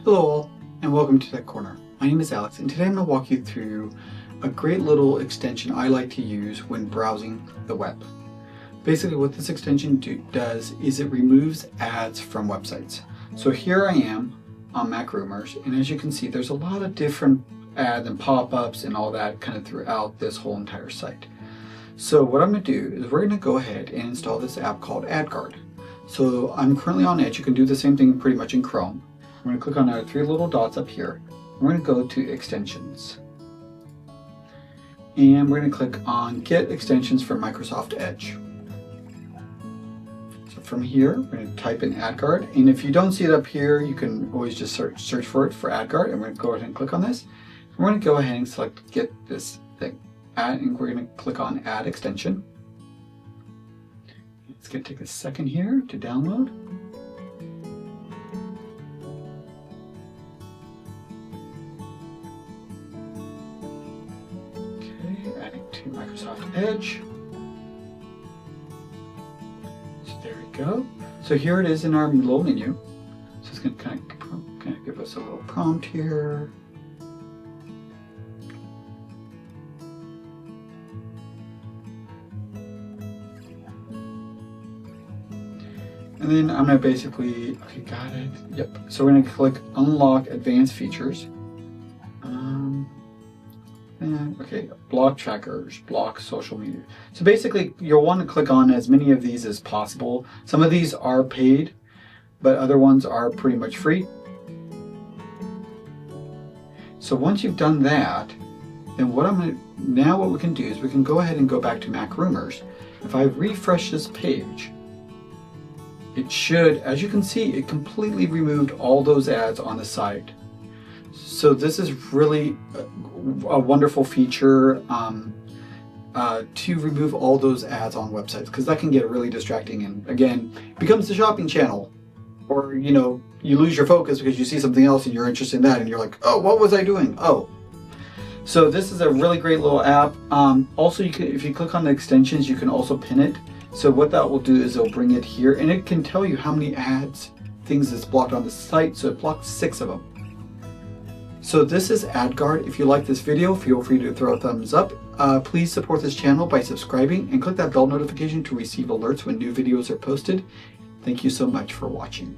Hello all, and welcome to Tech Corner. My name is Alex, and today I'm going to walk you through a great little extension I like to use when browsing the web. Basically what this extension does is it removes ads from websites. So here I am on MacRumors, and as you can see there's a lot of different ads and pop-ups and all that kind of throughout this whole entire site. So what I'm going to do is we're going to go ahead and install this app called AdGuard. So I'm currently on Edge. You can do the same thing pretty much in Chrome. I'm going to click on our three little dots up here. We're going to go to Extensions. And we're going to click on Get Extensions for Microsoft Edge. So from here, we're going to type in AdGuard. And if you don't see it up here, you can always just search for it for AdGuard. And we're going to go ahead and click on this. And we're going to go ahead and select Get this thing. And we're going to click on Add Extension. It's going to take a second here to download. Adding to Microsoft Edge. So there we go. So here it is in our little menu. So it's going to kind of give us a little prompt here. And then I'm going to basically, okay, got it. Yep. So we're going to click Unlock Advanced Features. Okay, block trackers, block social media. So basically you'll want to click on as many of these as possible. Some of these are paid, but other ones are pretty much free. So once you've done that, then what we can do is we can go ahead and go back to MacRumors. If I refresh this page, it should, as you can see, it completely removed all those ads on the site. So this is really a wonderful feature to remove all those ads on websites, because that can get really distracting and again becomes the shopping channel, or you lose your focus because you see something else and you're interested in that and you're like, oh, what was I doing? Oh. So this is a really great little app. Also, you can, if you click on the extensions, you can also pin it. So what that will do is it'll bring it here and it can tell you how many things that's blocked on the site. So it blocked 6 of them. So this is AdGuard. If you like this video, feel free to throw a thumbs up. Please support this channel by subscribing and click that bell notification to receive alerts when new videos are posted. Thank you so much for watching.